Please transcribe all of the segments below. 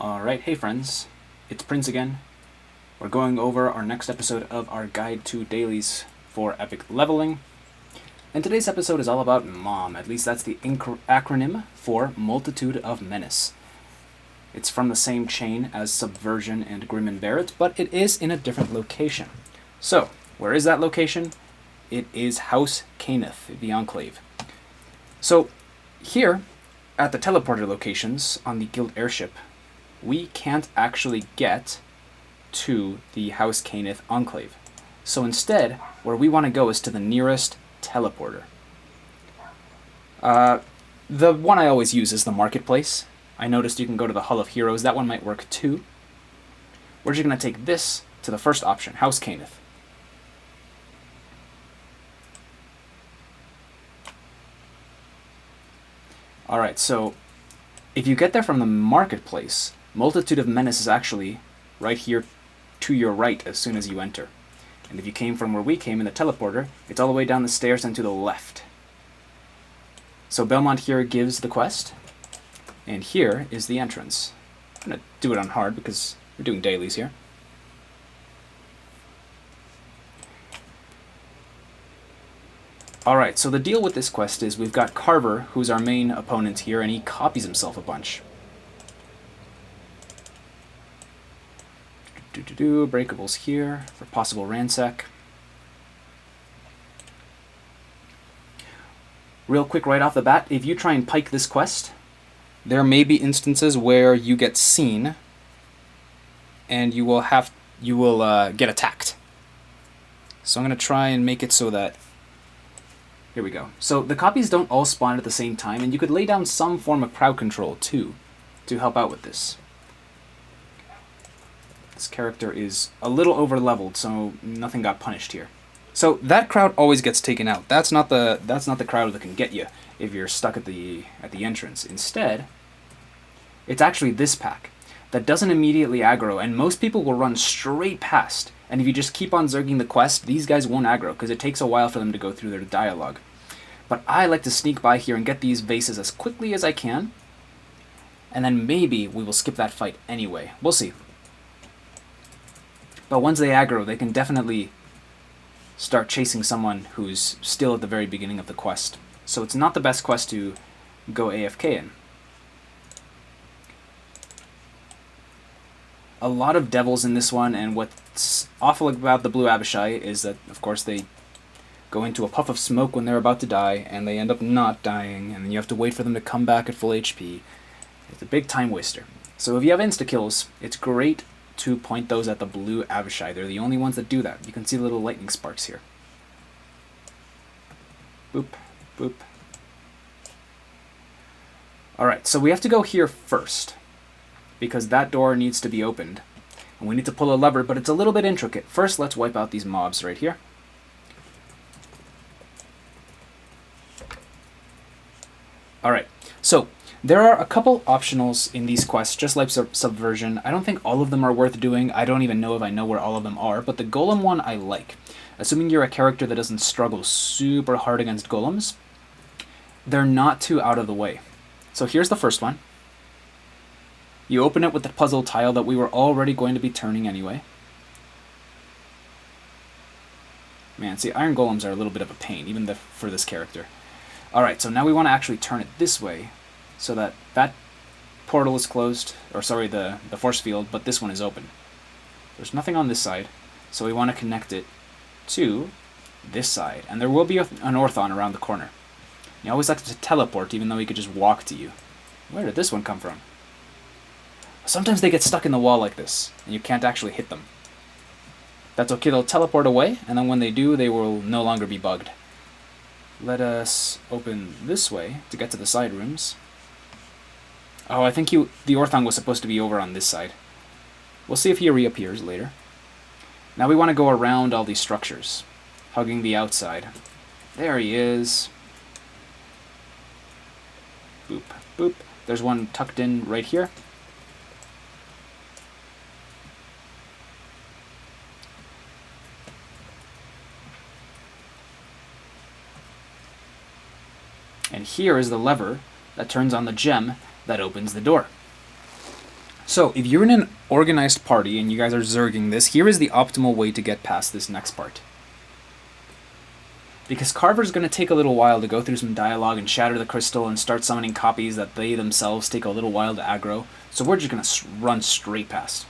Alright, hey friends, it's Prince again. We're going over our next episode of our guide to dailies for epic leveling. And today's episode is all about MOM, at least that's the acronym for Multitude of Menace. It's from the same chain as Subversion and Grim and Barrett, but it is in a different location. So, where is that location? It is House Cannith, the Enclave. So, here, at the teleporter locations on the Guild airship, we can't actually get to the House Cannith Enclave. So instead, where we want to go is to the nearest teleporter. The one I always use is the Marketplace. I noticed you can go to the Hall of Heroes. That one might work too. We're just going to take this to the first option, House Cannith. Alright, so if you get there from the Marketplace, Multitude of Menace is actually right here to your right as soon as you enter. And if you came from where we came in the teleporter, it's all the way down the stairs and to the left. So Belmont here gives the quest, and here is the entrance. I'm going to do it on hard because we're doing dailies here. Alright, so the deal with this quest is we've got Carver, who's our main opponent here, and he copies himself a bunch. Breakables here for possible ransack. Real quick right off the bat, if you try and pike this quest, there may be instances where you get seen and you will get attacked. So I'm going to try and make it so that... Here we go. So the copies don't all spawn at the same time, and you could lay down some form of crowd control too to help out with this. This character is a little over-leveled, so nothing got punished here. So that crowd always gets taken out. That's not the crowd that can get you if you're stuck at the entrance. Instead, it's actually this pack that doesn't immediately aggro, and most people will run straight past. And if you just keep on zerging the quest, these guys won't aggro because it takes a while for them to go through their dialogue. But I like to sneak by here and get these vases as quickly as I can, and then maybe we will skip that fight anyway. We'll see. But once they aggro, they can definitely start chasing someone who's still at the very beginning of the quest. So it's not the best quest to go AFK in. A lot of devils in this one, and what's awful about the Blue Abishai is that, of course, they go into a puff of smoke when they're about to die, and they end up not dying, and then you have to wait for them to come back at full HP. It's a big time waster. So if you have insta-kills, it's great to point those at the Blue Abishai. They're the only ones that do that. You can see the little lightning sparks here. Boop, boop. Alright, so we have to go here first, because that door needs to be opened. And we need to pull a lever, but it's a little bit intricate. First, let's wipe out these mobs right here. Alright, so there are a couple optionals in these quests, just like Subversion. I don't think all of them are worth doing. I don't even know if I know where all of them are, but the Golem one I like. Assuming you're a character that doesn't struggle super hard against golems, they're not too out of the way. So here's the first one. You open it with the puzzle tile that we were already going to be turning anyway. Man, see, iron golems are a little bit of a pain, even for this character. Alright, so now we want to actually turn it this way, so that that portal is closed, or sorry, the force field, but this one is open. There's nothing on this side, so we want to connect it to this side, and there will be an Orthon around the corner. You always like to teleport, even though he could just walk to you. Where did this one come from? Sometimes they get stuck in the wall like this, and you can't actually hit them. That's okay, they'll teleport away, and then when they do, they will no longer be bugged. Let us open this way to get to the side rooms. Oh, I think the Orthon was supposed to be over on this side. We'll see if he reappears later. Now we want to go around all these structures, hugging the outside. There he is. Boop, boop. There's one tucked in right here. And here is the lever that turns on the gem that opens the door. So, if you're in an organized party and you guys are zerging this, here is the optimal way to get past this next part. Because Carver's going to take a little while to go through some dialogue and shatter the crystal and start summoning copies that they themselves take a little while to aggro, so we're just going to run straight past.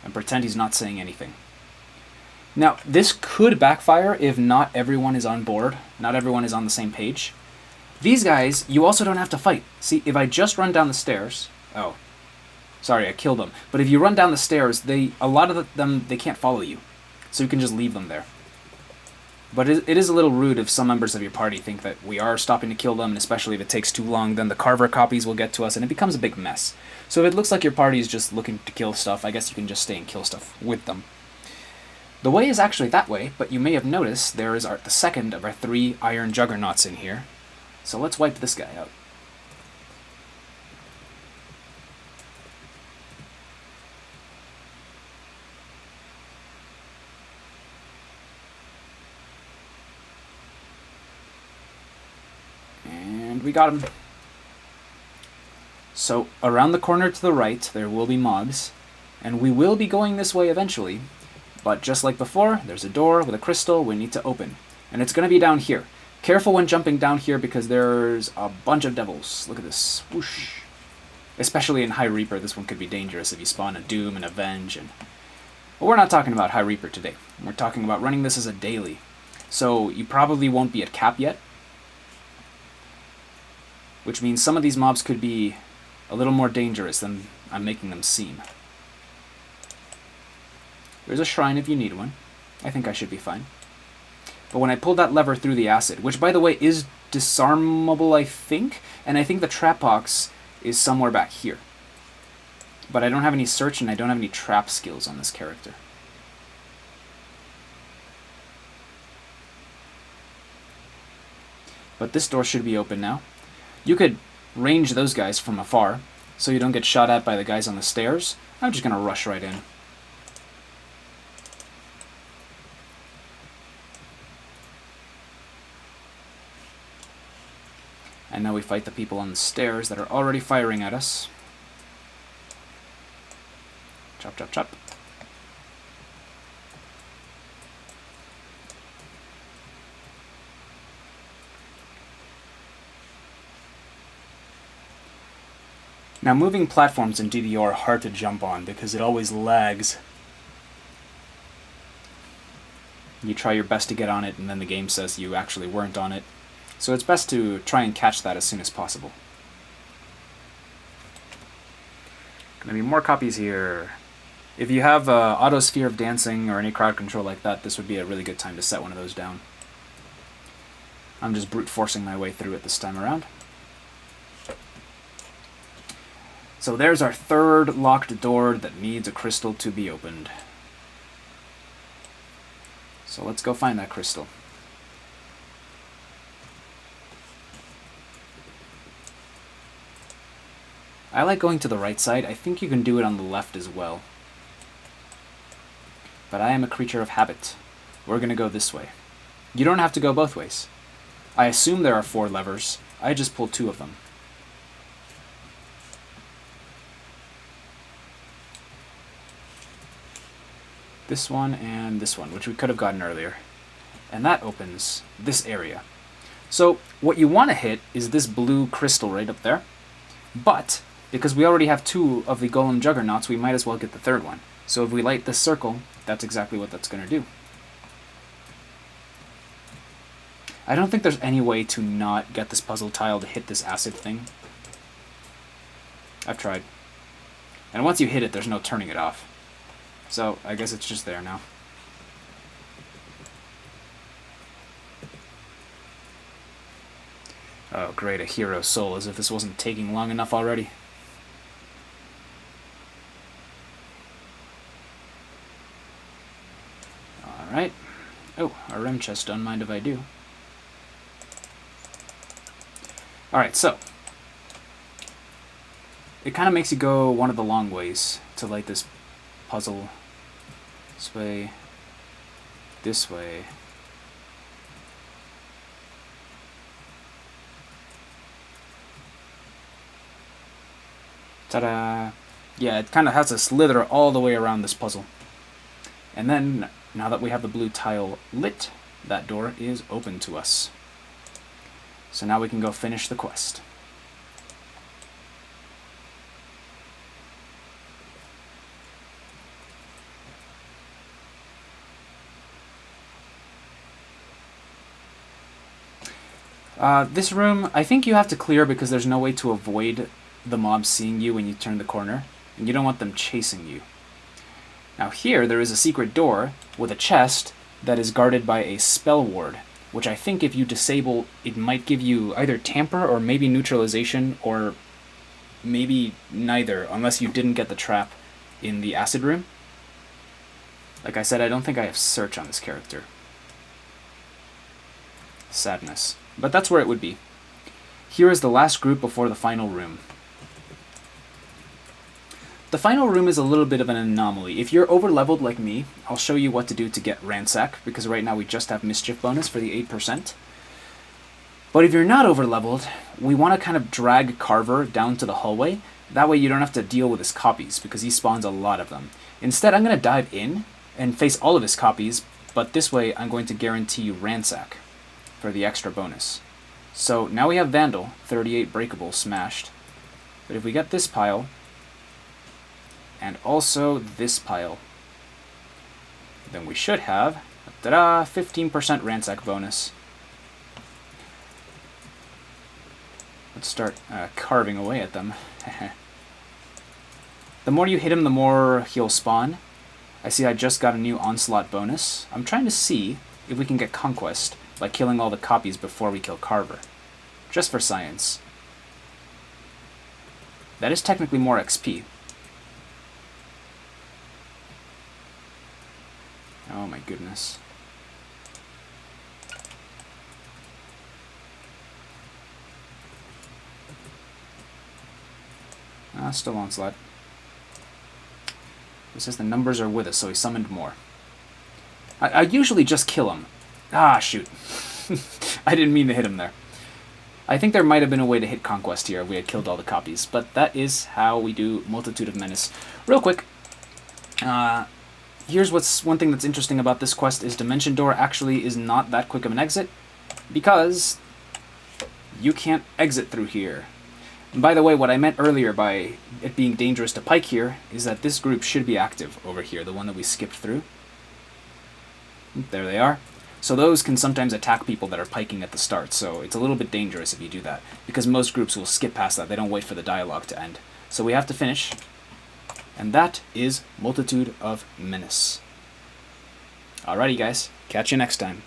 And pretend he's not saying anything. Now, this could backfire if not everyone is on board, not everyone is on the same page. These guys, you also don't have to fight. See, if I just run down the stairs... Oh, sorry, I killed them. But if you run down the stairs, a lot of them, they can't follow you. So you can just leave them there. But it is a little rude if some members of your party think that we are stopping to kill them, and especially if it takes too long, then the Carver copies will get to us, and it becomes a big mess. So if it looks like your party is just looking to kill stuff, I guess you can just stay and kill stuff with them. The way is actually that way, but you may have noticed there is the second of our 3 iron juggernauts in here. So let's wipe this guy out. And we got him. So around the corner to the right, there will be mobs, and we will be going this way eventually. But just like before, there's a door with a crystal we need to open. And it's going to be down here. Careful when jumping down here because there's a bunch of devils. Look at this. Whoosh. Especially in High Reaper, this one could be dangerous if you spawn a Doom and Avenge. But we're not talking about High Reaper today. We're talking about running this as a daily. So you probably won't be at cap yet. Which means some of these mobs could be a little more dangerous than I'm making them seem. There's a shrine if you need one. I think I should be fine. But when I pulled that lever through the acid, which by the way is disarmable I think, and I think the trap box is somewhere back here. But I don't have any search and I don't have any trap skills on this character. But this door should be open now. You could range those guys from afar, so you don't get shot at by the guys on the stairs. I'm just going to rush right in. And now we fight the people on the stairs that are already firing at us. Chop, chop, chop. Now moving platforms in DDO are hard to jump on because it always lags. You try your best to get on it and then the game says you actually weren't on it. So it's best to try and catch that as soon as possible. Gonna be more copies here. If you have auto sphere of dancing or any crowd control like that, this would be a really good time to set one of those down. I'm just brute forcing my way through it this time around. So there's our third locked door that needs a crystal to be opened. So let's go find that crystal. I like going to the right side. I think you can do it on the left as well. But I am a creature of habit. We're going to go this way. You don't have to go both ways. I assume there are 4 levers. I just pulled 2 of them. This one and this one, which we could have gotten earlier. And that opens this area. So what you want to hit is this blue crystal right up there. But because we already have 2 of the golem juggernauts, we might as well get the 3rd one. So if we light this circle, that's exactly what that's going to do. I don't think there's any way to not get this puzzle tile to hit this acid thing. I've tried. And once you hit it, there's no turning it off. So I guess it's just there now. Oh great, a hero soul, as if this wasn't taking long enough already. Alright. Oh, a rem chest, don't mind if I do. Alright, so. It kind of makes you go one of the long ways to light this puzzle. This way. This way. Ta-da! Yeah, it kind of has to slither all the way around this puzzle. And then, now that we have the blue tile lit, that door is open to us. So now we can go finish the quest. This room, I think you have to clear because there's no way to avoid the mobs seeing you when you turn the corner, and you don't want them chasing you. Now here, there is a secret door with a chest that is guarded by a spell ward, which I think if you disable, it might give you either tamper or maybe neutralization, or maybe neither, unless you didn't get the trap in the acid room. Like I said, I don't think I have search on this character. Sadness. But that's where it would be. Here is the last group before the final room. The final room is a little bit of an anomaly. If you're over-leveled like me, I'll show you what to do to get Ransack, because right now we just have Mischief bonus for the 8%. But if you're not over-leveled, we want to kind of drag Carver down to the hallway. That way you don't have to deal with his copies, because he spawns a lot of them. Instead, I'm going to dive in and face all of his copies, but this way I'm going to guarantee you Ransack for the extra bonus. So now we have Vandal, 38 breakable, smashed. But if we get this pile, and also this pile, then we should have, ta-da, 15% Ransack bonus. Let's start carving away at them. The more you hit him, the more he'll spawn. I see I just got a new Onslaught bonus. I'm trying to see if we can get Conquest by killing all the copies before we kill Carver. Just for science. That is technically more XP. Oh my goodness. Still Onslaught. It says the numbers are with us, so he summoned more. I usually just kill him. Ah, shoot. I didn't mean to hit him there. I think there might have been a way to hit Conquest here if we had killed all the copies, but that is how we do Multitude of Menace. Real quick, here's one thing that's interesting about this quest is Dimension Door actually is not that quick of an exit, because you can't exit through here. And by the way, what I meant earlier by it being dangerous to pike here is that this group should be active over here, the one that we skipped through. There they are. So those can sometimes attack people that are piking at the start, so it's a little bit dangerous if you do that, because most groups will skip past that. They don't wait for the dialogue to end. So we have to finish, and that is Multitude of Menace. Alrighty guys, catch you next time.